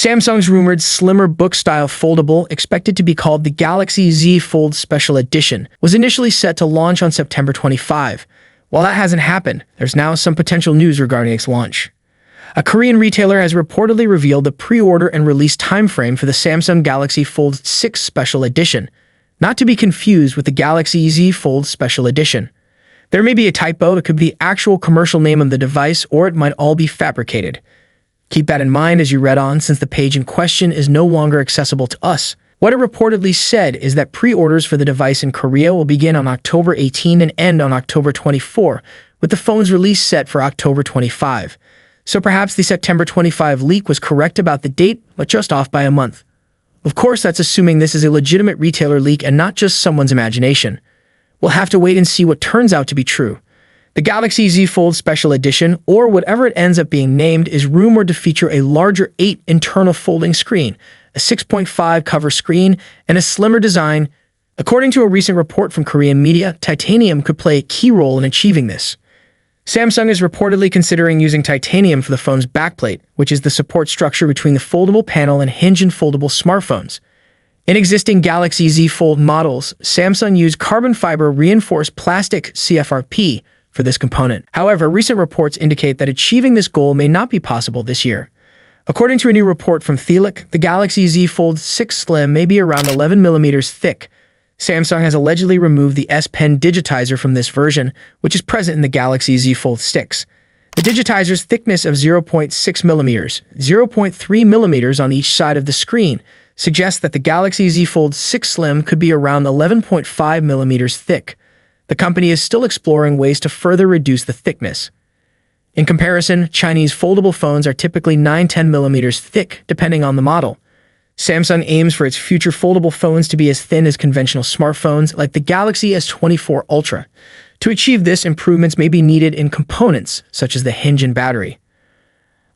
Samsung's rumored slimmer book-style foldable, expected to be called the Galaxy Z Fold Special Edition, was initially set to launch on September 25. While that hasn't happened, there's now some potential news regarding its launch. A Korean retailer has reportedly revealed the pre-order and release timeframe for the Samsung Galaxy Fold6 Special Edition, not to be confused with the Galaxy Z Fold Special Edition. There may be a typo. It could be the actual commercial name of the device, or it might all be fabricated. Keep that in mind as you read on, since the page in question is no longer accessible to us. What it reportedly said is that pre-orders for the device in Korea will begin on October 18 and end on October 24, with the phone's release set for October 25. So perhaps the September 25 leak was correct about the date, but just off by a month. Of course, that's assuming this is a legitimate retailer leak and not just someone's imagination. We'll have to wait and see what turns out to be true. The Galaxy Z Fold Special Edition, or whatever it ends up being named, is rumored to feature a larger 8 internal folding screen, a 6.5 cover screen, and a slimmer design. According to a recent report from Korean media, titanium could play a key role in achieving this. Samsung is reportedly considering using titanium for the phone's backplate, which is the support structure between the foldable panel and hinge and foldable smartphones. In existing Galaxy Z Fold models, Samsung used carbon fiber reinforced plastic CFRP for this component. However, recent reports indicate that achieving this goal may not be possible this year. According to a new report from TEASER, the Galaxy Z Fold6 Slim may be around 11 millimeters thick. Samsung has allegedly removed the S Pen digitizer from this version, which is present in the Galaxy Z Fold 6. The digitizer's thickness of 0.6 millimeters, 0.3 millimeters on each side of the screen, suggests that the Galaxy Z Fold 6 Slim could be around 11.5 millimeters thick. The company is still exploring ways to further reduce the thickness. In comparison, Chinese foldable phones are typically 9-10 millimeters thick, depending on the model. Samsung aims for its future foldable phones to be as thin as conventional smartphones like the Galaxy S24 Ultra. To achieve this, improvements may be needed in components, such as the hinge and battery.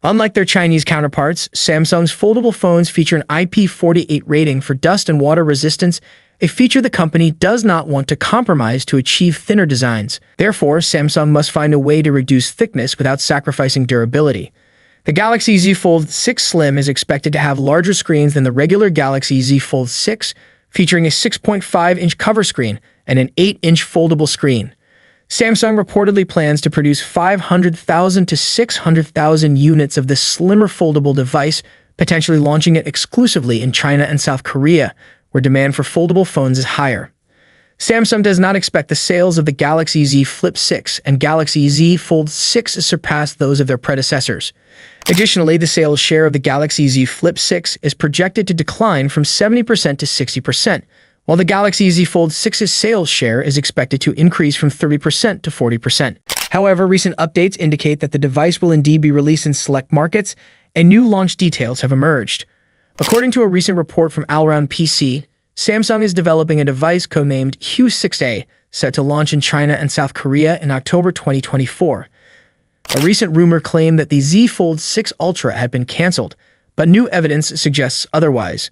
Unlike their Chinese counterparts, Samsung's foldable phones feature an IP48 rating for dust and water resistance, a feature the company does not want to compromise to achieve thinner designs. Therefore, Samsung must find a way to reduce thickness without sacrificing durability. The Galaxy Z Fold 6 Slim is expected to have larger screens than the regular Galaxy Z Fold 6, featuring a 6.5-inch cover screen and an 8-inch foldable screen. Samsung reportedly plans to produce 500,000 to 600,000 units of this slimmer foldable device, potentially launching it exclusively in China and South Korea, where demand for foldable phones is higher. Samsung does not expect the sales of the Galaxy Z Flip 6 and Galaxy Z Fold 6 to surpass those of their predecessors. Additionally, the sales share of the Galaxy Z Flip 6 is projected to decline from 70% to 60%, while the Galaxy Z Fold 6's sales share is expected to increase from 30% to 40%. However, recent updates indicate that the device will indeed be released in select markets, and new launch details have emerged. According to a recent report from Allround PC, Samsung is developing a device codenamed Q6A, set to launch in China and South Korea in October 2024. A recent rumor claimed that the Z Fold 6 Ultra had been cancelled, but new evidence suggests otherwise.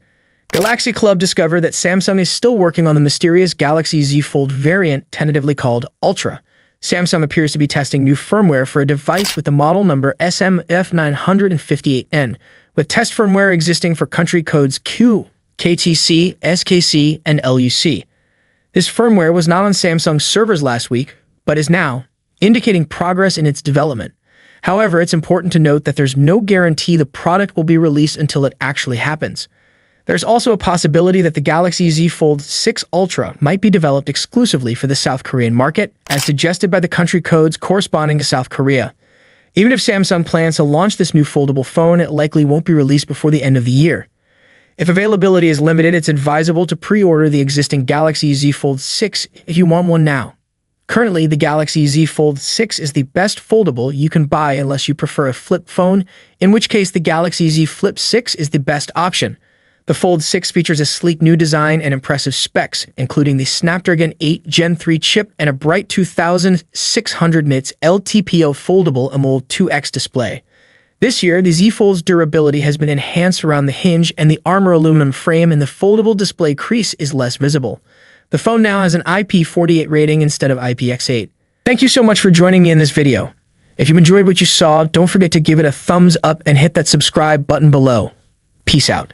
Galaxy Club discovered that Samsung is still working on the mysterious Galaxy Z Fold variant, tentatively called Ultra. Samsung appears to be testing new firmware for a device with the model number SMF958N, with test firmware existing for country codes Q, KTC, SKC, and LUC. This firmware was not on Samsung's servers last week, but is now, indicating progress in its development. However, it's important to note that there's no guarantee the product will be released until it actually happens. There's also a possibility that the Galaxy Z Fold 6 Ultra might be developed exclusively for the South Korean market, as suggested by the country codes corresponding to South Korea. Even if Samsung plans to launch this new foldable phone, it likely won't be released before the end of the year. If availability is limited, it's advisable to pre-order the existing Galaxy Z Fold 6 if you want one now. Currently, the Galaxy Z Fold 6 is the best foldable you can buy unless you prefer a flip phone, in which case the Galaxy Z Flip 6 is the best option. The Fold 6 features a sleek new design and impressive specs, including the Snapdragon 8 Gen 3 chip and a bright 2600 nits LTPO foldable AMOLED 2X display. This year, the Z Fold's durability has been enhanced around the hinge, and the armor aluminum frame in the foldable display crease is less visible. The phone now has an IP48 rating instead of IPX8. Thank you so much for joining me in this video. If you enjoyed what you saw, don't forget to give it a thumbs up and hit that subscribe button below. Peace. Peace out.